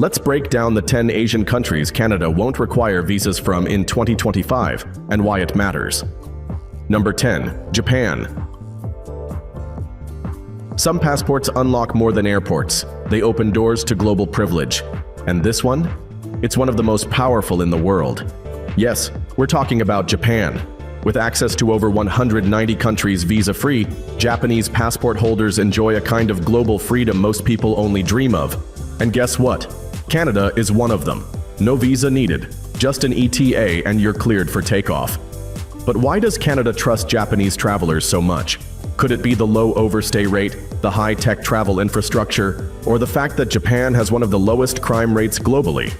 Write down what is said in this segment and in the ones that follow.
Let's break down the 10 Asian countries Canada won't require visas from in 2025 and why it matters. Number 10. Japan. Some passports unlock more than airports. They open doors to global privilege. And this one? It's one of the most powerful in the world. Yes, we're talking about Japan. With access to over 190 countries visa-free, Japanese passport holders enjoy a kind of global freedom most people only dream of. And guess what? Canada is one of them. No visa needed, just an ETA and you're cleared for takeoff. But why does Canada trust Japanese travelers so much? Could it be the low overstay rate, the high-tech travel infrastructure, or the fact that Japan has one of the lowest crime rates globally?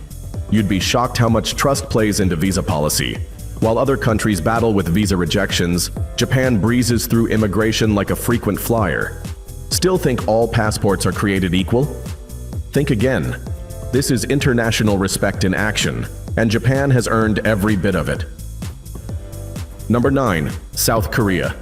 You'd be shocked how much trust plays into visa policy. While other countries battle with visa rejections, Japan breezes through immigration like a frequent flyer. Still think all passports are created equal? Think again. This is international respect in action, and Japan has earned every bit of it. Number 9. South Korea.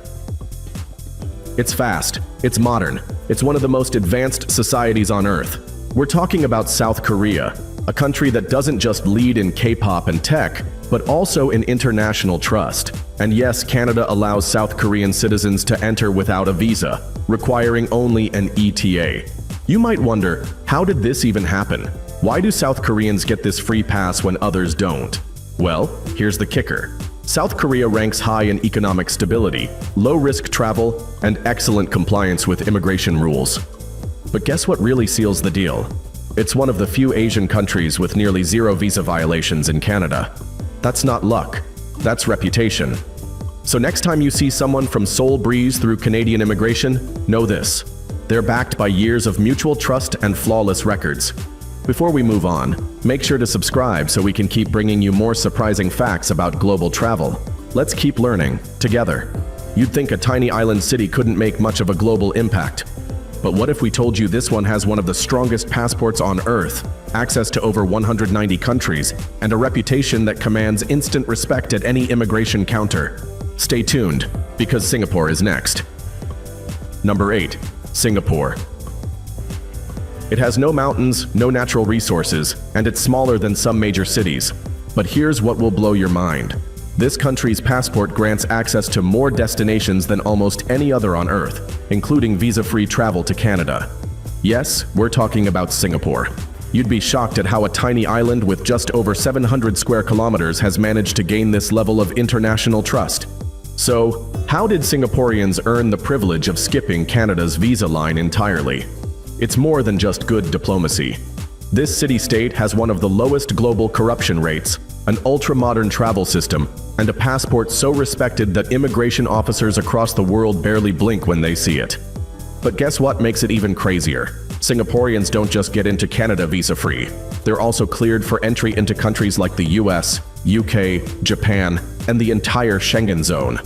It's fast, it's modern, it's one of the most advanced societies on Earth. We're talking about South Korea, a country that doesn't just lead in K-pop and tech, but also in international trust. And yes, Canada allows South Korean citizens to enter without a visa, requiring only an ETA. You might wonder, how did this even happen? Why do South Koreans get this free pass when others don't? Well, here's the kicker. South Korea ranks high in economic stability, low-risk travel, and excellent compliance with immigration rules. But guess what really seals the deal? It's one of the few Asian countries with nearly zero visa violations in Canada. That's not luck, that's reputation. So next time you see someone from Seoul breeze through Canadian immigration, know this. They're backed by years of mutual trust and flawless records. Before we move on, make sure to subscribe so we can keep bringing you more surprising facts about global travel. Let's keep learning, together. You'd think a tiny island city couldn't make much of a global impact. But what if we told you this one has one of the strongest passports on Earth, access to over 190 countries, and a reputation that commands instant respect at any immigration counter? Stay tuned, because Singapore is next. Number 8. Singapore. It has no mountains, no natural resources, and it's smaller than some major cities. But here's what will blow your mind. This country's passport grants access to more destinations than almost any other on Earth, including visa-free travel to Canada. Yes, we're talking about Singapore. You'd be shocked at how a tiny island with just over 700 square kilometers has managed to gain this level of international trust. So, how did Singaporeans earn the privilege of skipping Canada's visa line entirely? It's more than just good diplomacy. This city-state has one of the lowest global corruption rates, an ultra-modern travel system, and a passport so respected that immigration officers across the world barely blink when they see it. But guess what makes it even crazier? Singaporeans don't just get into Canada visa-free. They're also cleared for entry into countries like the US, UK, Japan, and the entire Schengen zone.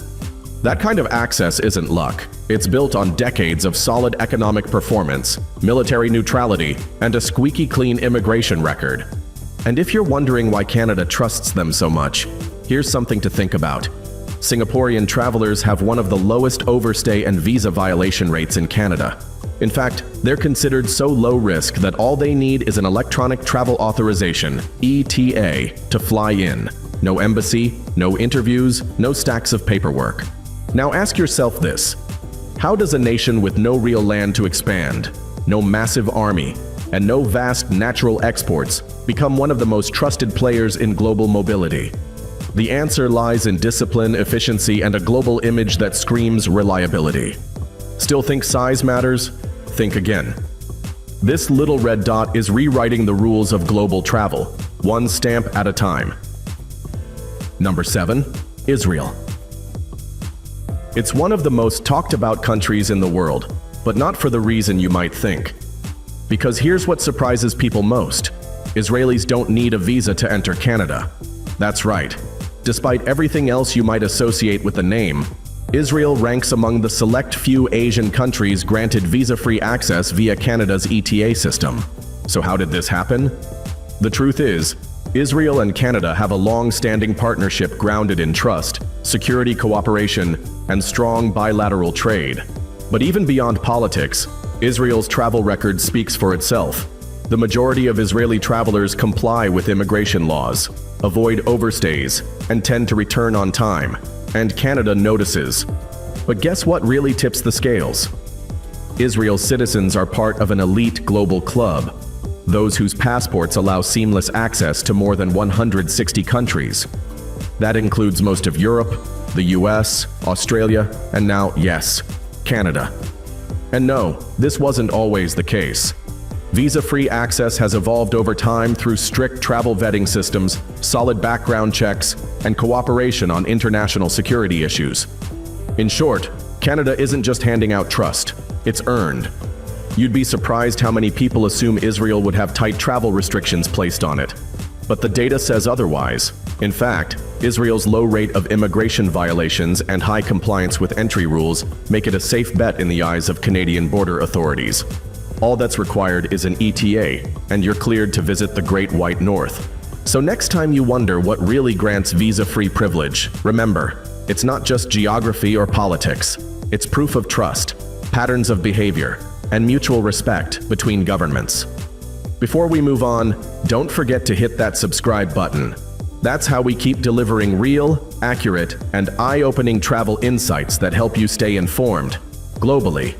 That kind of access isn't luck. It's built on decades of solid economic performance, military neutrality, and a squeaky clean immigration record. And if you're wondering why Canada trusts them so much, here's something to think about. Singaporean travelers have one of the lowest overstay and visa violation rates in Canada. In fact, they're considered so low risk that all they need is an electronic travel authorization, ETA, to fly in. No embassy, no interviews, no stacks of paperwork. Now ask yourself this. How does a nation with no real land to expand, no massive army, and no vast natural exports become one of the most trusted players in global mobility? The answer lies in discipline, efficiency, and a global image that screams reliability. Still think size matters? Think again. This little red dot is rewriting the rules of global travel, one stamp at a time. Number 7. Israel. It's one of the most talked about countries in the world, but not for the reason you might think. Because here's what surprises people most. Israelis don't need a visa to enter Canada. That's right. Despite everything else you might associate with the name, Israel ranks among the select few Asian countries granted visa-free access via Canada's ETA system. So how did this happen? The truth is, Israel and Canada have a long-standing partnership grounded in trust, security cooperation, and strong bilateral trade. But even beyond politics, Israel's travel record speaks for itself. The majority of Israeli travelers comply with immigration laws, avoid overstays, and tend to return on time. And Canada notices. But guess what really tips the scales? Israel's citizens are part of an elite global club, those whose passports allow seamless access to more than 160 countries. That includes most of Europe, the US, Australia, and now, yes, Canada. And no, this wasn't always the case. Visa-free access has evolved over time through strict travel vetting systems, solid background checks, and cooperation on international security issues. In short, Canada isn't just handing out trust, it's earned. You'd be surprised how many people assume Israel would have tight travel restrictions placed on it. But the data says otherwise. In fact, Israel's low rate of immigration violations and high compliance with entry rules make it a safe bet in the eyes of Canadian border authorities. All that's required is an ETA, and you're cleared to visit the Great White North. So next time you wonder what really grants visa-free privilege, remember, it's not just geography or politics. It's proof of trust, patterns of behavior, and mutual respect between governments. Before we move on, don't forget to hit that subscribe button. That's how we keep delivering real, accurate, and eye-opening travel insights that help you stay informed, globally.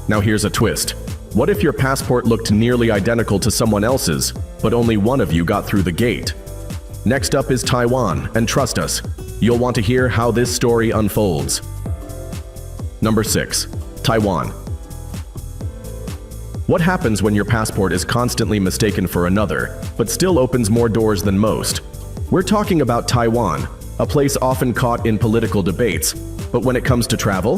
Now here's a twist. What if your passport looked nearly identical to someone else's, but only one of you got through the gate? Next up is Taiwan, and trust us, you'll want to hear how this story unfolds. Number 6. Taiwan. What happens when your passport is constantly mistaken for another, but still opens more doors than most? We're talking about Taiwan, a place often caught in political debates, but when it comes to travel,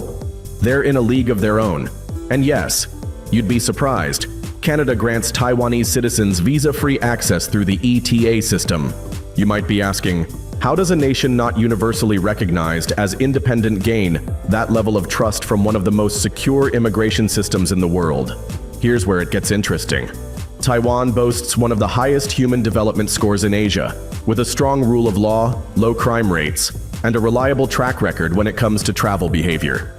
they're in a league of their own. And yes, you'd be surprised, Canada grants Taiwanese citizens visa-free access through the ETA system. You might be asking, how does a nation not universally recognized as independent gain that level of trust from one of the most secure immigration systems in the world? Here's where it gets interesting. Taiwan boasts one of the highest human development scores in Asia, with a strong rule of law, low crime rates, and a reliable track record when it comes to travel behavior.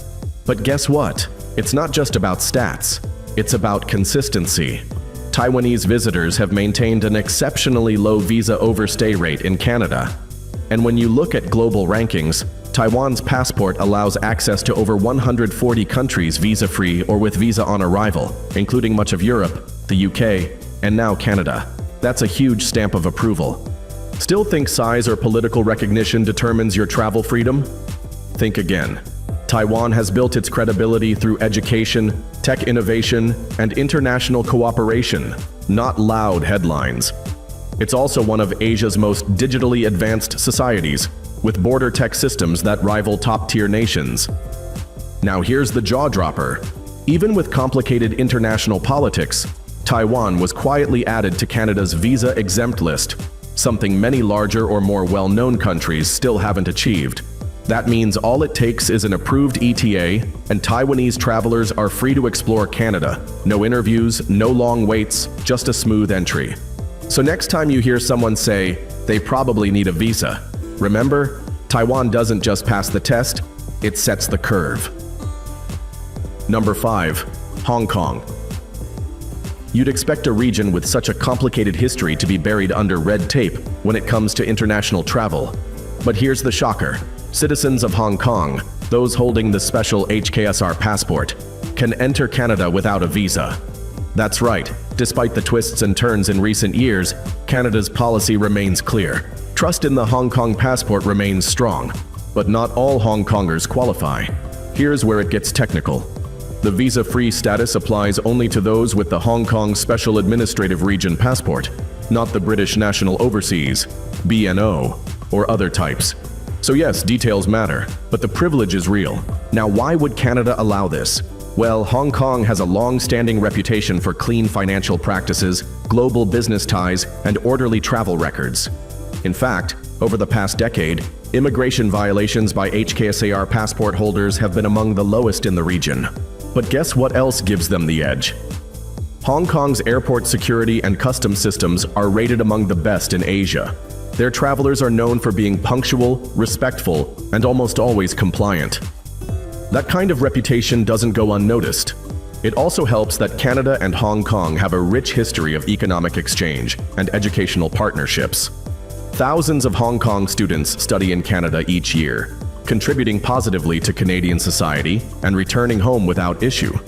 But guess what? It's not just about stats. It's about consistency. Taiwanese visitors have maintained an exceptionally low visa overstay rate in Canada. And when you look at global rankings, Taiwan's passport allows access to over 140 countries visa-free or with visa on arrival, including much of Europe, the UK, and now Canada. That's a huge stamp of approval. Still think size or political recognition determines your travel freedom? Think again. Taiwan has built its credibility through education, tech innovation, and international cooperation, not loud headlines. It's also one of Asia's most digitally advanced societies, with border tech systems that rival top-tier nations. Now here's the jaw-dropper. Even with complicated international politics, Taiwan was quietly added to Canada's visa-exempt list, something many larger or more well-known countries still haven't achieved. That means all it takes is an approved ETA, and Taiwanese travelers are free to explore Canada. No interviews, no long waits, just a smooth entry. So next time you hear someone say, they probably need a visa, remember, Taiwan doesn't just pass the test, it sets the curve. Number 5. Hong Kong. You'd expect a region with such a complicated history to be buried under red tape when it comes to international travel. But here's the shocker. Citizens of Hong Kong, those holding the special HKSR passport, can enter Canada without a visa. That's right, despite the twists and turns in recent years, Canada's policy remains clear. Trust in the Hong Kong passport remains strong, but not all Hong Kongers qualify. Here's where it gets technical. The visa-free status applies only to those with the Hong Kong Special Administrative Region passport, not the British National Overseas, BNO, or other types. So yes, details matter, but the privilege is real. Now why would Canada allow this? Well, Hong Kong has a long-standing reputation for clean financial practices, global business ties, and orderly travel records. In fact, over the past decade, immigration violations by HKSAR passport holders have been among the lowest in the region. But guess what else gives them the edge? Hong Kong's airport security and customs systems are rated among the best in Asia. Their travelers are known for being punctual, respectful, and almost always compliant. That kind of reputation doesn't go unnoticed. It also helps that Canada and Hong Kong have a rich history of economic exchange and educational partnerships. Thousands of Hong Kong students study in Canada each year, contributing positively to Canadian society and returning home without issue.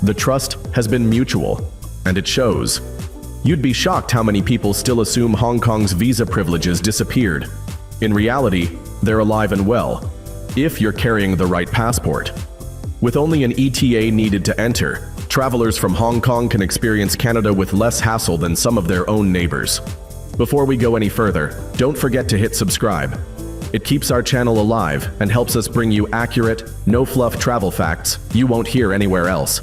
The trust has been mutual, and it shows. You'd be shocked how many people still assume Hong Kong's visa privileges disappeared. In reality, they're alive and well, if you're carrying the right passport. With only an ETA needed to enter, travelers from Hong Kong can experience Canada with less hassle than some of their own neighbors. Before we go any further, don't forget to hit subscribe. It keeps our channel alive and helps us bring you accurate, no-fluff travel facts you won't hear anywhere else.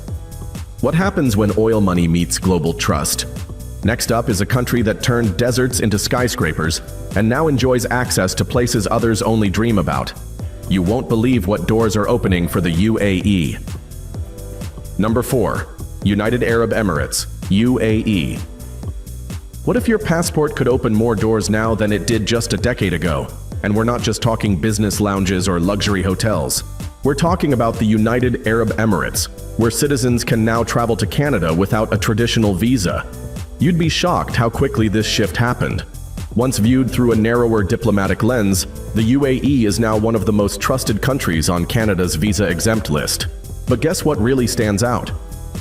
What happens when oil money meets global trust? Next up is a country that turned deserts into skyscrapers and now enjoys access to places others only dream about. You won't believe what doors are opening for the UAE. Number 4. United Arab Emirates, UAE. What if your passport could open more doors now than it did just a decade ago? And we're not just talking business lounges or luxury hotels. We're talking about the United Arab Emirates, where citizens can now travel to Canada without a traditional visa. You'd be shocked how quickly this shift happened. Once viewed through a narrower diplomatic lens, the UAE is now one of the most trusted countries on Canada's visa-exempt list. But guess what really stands out?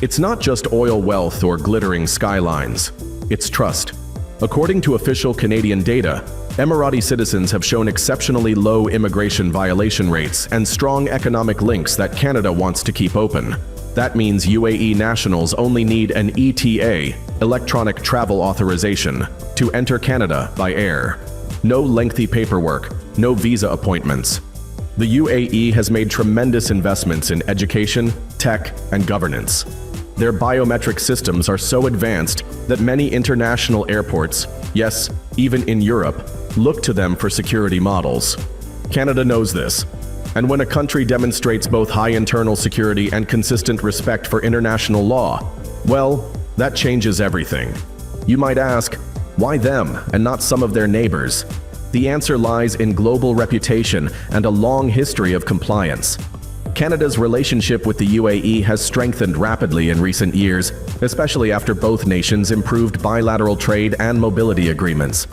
It's not just oil wealth or glittering skylines. It's trust. According to official Canadian data, Emirati citizens have shown exceptionally low immigration violation rates and strong economic links that Canada wants to keep open. That means UAE nationals only need an ETA, electronic travel authorization, to enter Canada by air. No lengthy paperwork, no visa appointments. The UAE has made tremendous investments in education, tech, and governance. Their biometric systems are so advanced that many international airports, yes, even in Europe, look to them for security models. Canada knows this. And when a country demonstrates both high internal security and consistent respect for international law, well, that changes everything. You might ask, why them and not some of their neighbors? The answer lies in global reputation and a long history of compliance. Canada's relationship with the UAE has strengthened rapidly in recent years, especially after both nations improved bilateral trade and mobility agreements.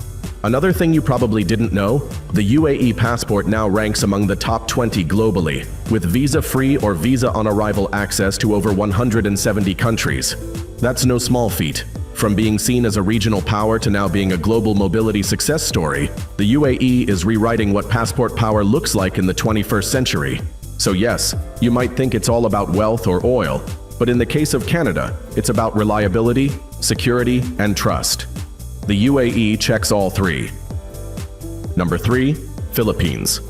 Another thing you probably didn't know, the UAE passport now ranks among the top 20 globally, with visa-free or visa-on-arrival access to over 170 countries. That's no small feat. From being seen as a regional power to now being a global mobility success story, the UAE is rewriting what passport power looks like in the 21st century. So yes, you might think it's all about wealth or oil, but in the case of Canada, it's about reliability, security, and trust. The UAE checks all three. Number 3. Philippines.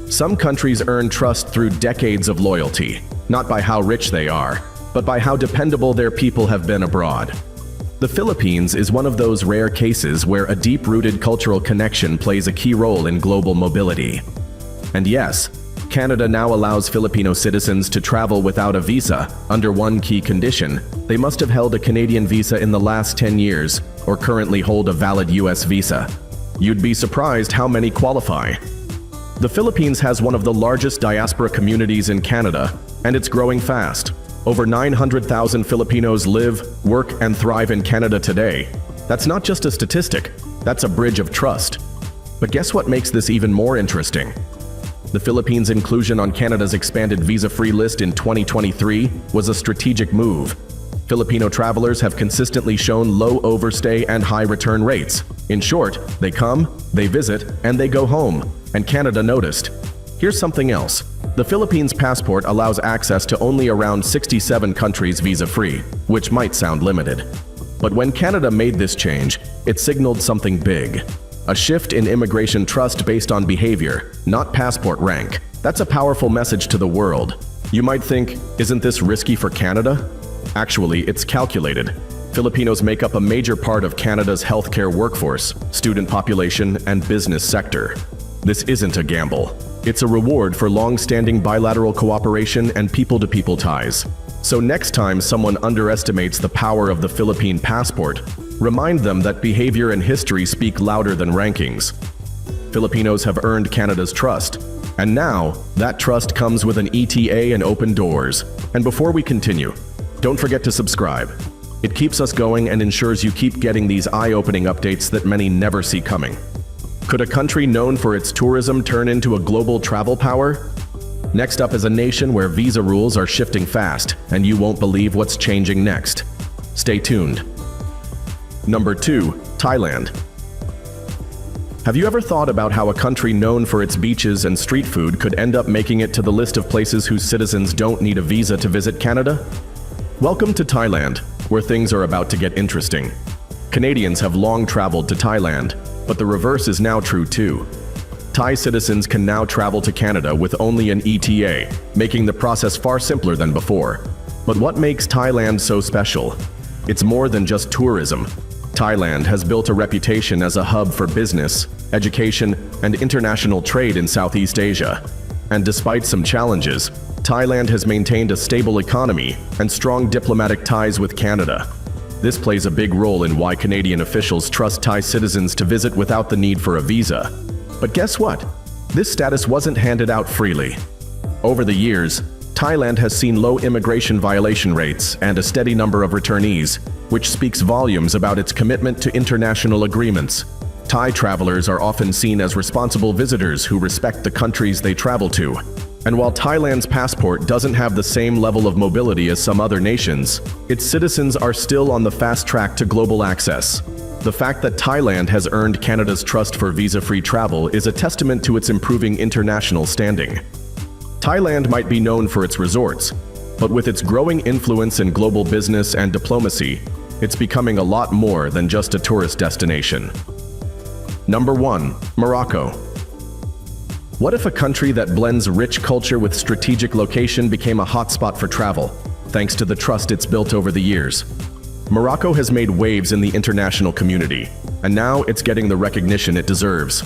Some countries earn trust through decades of loyalty, not by how rich they are, but by how dependable their people have been abroad. The Philippines is one of those rare cases where a deep-rooted cultural connection plays a key role in global mobility. And yes, Canada now allows Filipino citizens to travel without a visa under one key condition: they must have held a Canadian visa in the last 10 years or currently hold a valid US visa. You'd be surprised how many qualify. The Philippines has one of the largest diaspora communities in Canada, and it's growing fast. Over 900,000 Filipinos live, work, and thrive in Canada today. That's not just a statistic, that's a bridge of trust. But guess what makes this even more interesting? The Philippines' inclusion on Canada's expanded visa-free list in 2023 was a strategic move. Filipino travelers have consistently shown low overstay and high return rates. In short, they come, they visit, and they go home, and Canada noticed. Here's something else. The Philippines' passport allows access to only around 67 countries visa-free, which might sound limited. But when Canada made this change, it signaled something big. A shift in immigration trust based on behavior, not passport rank. That's a powerful message to the world. You might think, isn't this risky for Canada? Actually, it's calculated. Filipinos make up a major part of Canada's healthcare workforce, student population, and business sector. This isn't a gamble. It's a reward for long-standing bilateral cooperation and people-to-people ties. So next time someone underestimates the power of the Philippine passport, remind them that behavior and history speak louder than rankings. Filipinos have earned Canada's trust, And now, that trust comes with an ETA and open doors. And before we continue, don't forget to subscribe. It keeps us going and ensures you keep getting these eye-opening updates that many never see coming. Could a country known for its tourism turn into a global travel power? Next up is a nation where visa rules are shifting fast, and you won't believe what's changing next. Stay tuned. Number 2. Thailand. Have you ever thought about how a country known for its beaches and street food could end up making it to the list of places whose citizens don't need a visa to visit Canada? Welcome to Thailand, where things are about to get interesting. Canadians have long traveled to Thailand, but the reverse is now true too. Thai citizens can now travel to Canada with only an ETA, making the process far simpler than before. But what makes Thailand so special? It's more than just tourism. Thailand has built a reputation as a hub for business, education, and international trade in Southeast Asia. And despite some challenges, Thailand has maintained a stable economy and strong diplomatic ties with Canada. This plays a big role in why Canadian officials trust Thai citizens to visit without the need for a visa. But guess what? This status wasn't handed out freely. Over the years, Thailand has seen low immigration violation rates and a steady number of returnees, which speaks volumes about its commitment to international agreements. Thai travelers are often seen as responsible visitors who respect the countries they travel to. And while Thailand's passport doesn't have the same level of mobility as some other nations, its citizens are still on the fast track to global access. The fact that Thailand has earned Canada's trust for visa-free travel is a testament to its improving international standing. Thailand might be known for its resorts, but with its growing influence in global business and diplomacy, it's becoming a lot more than just a tourist destination. Number 1. Morocco. What if a country that blends rich culture with strategic location became a hotspot for travel, thanks to the trust it's built over the years? Morocco has made waves in the international community, and now it's getting the recognition it deserves.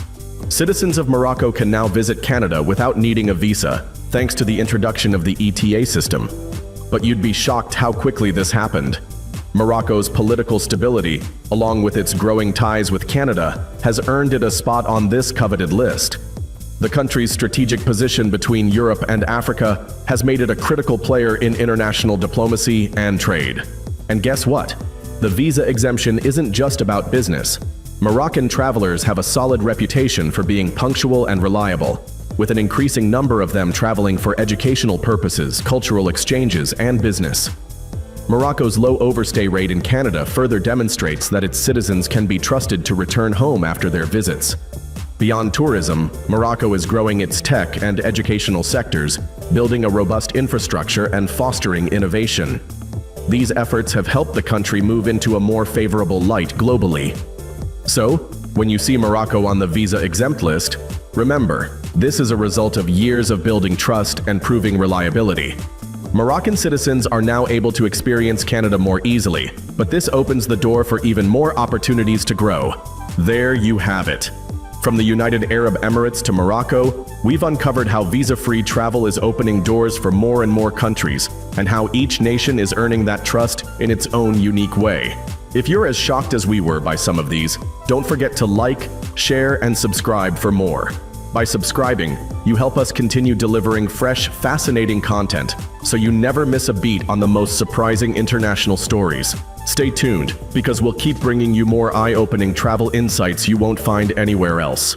Citizens of Morocco can now visit Canada without needing a visa, thanks to the introduction of the ETA system. But you'd be shocked how quickly this happened. Morocco's political stability, along with its growing ties with Canada, has earned it a spot on this coveted list. The country's strategic position between Europe and Africa has made it a critical player in international diplomacy and trade. And guess what? The visa exemption isn't just about business. Moroccan travelers have a solid reputation for being punctual and reliable, with an increasing number of them traveling for educational purposes, cultural exchanges, and business. Morocco's low overstay rate in Canada further demonstrates that its citizens can be trusted to return home after their visits. Beyond tourism, Morocco is growing its tech and educational sectors, building a robust infrastructure and fostering innovation. These efforts have helped the country move into a more favorable light globally. So, when you see Morocco on the visa-exempt list, remember, this is a result of years of building trust and proving reliability. Moroccan citizens are now able to experience Canada more easily, but this opens the door for even more opportunities to grow. There you have it. From the United Arab Emirates to Morocco, we've uncovered how visa-free travel is opening doors for more and more countries, and how each nation is earning that trust in its own unique way. If you're as shocked as we were by some of these, don't forget to like, share, and subscribe for more. By subscribing, you help us continue delivering fresh, fascinating content, so you never miss a beat on the most surprising international stories. Stay tuned, because we'll keep bringing you more eye-opening travel insights you won't find anywhere else.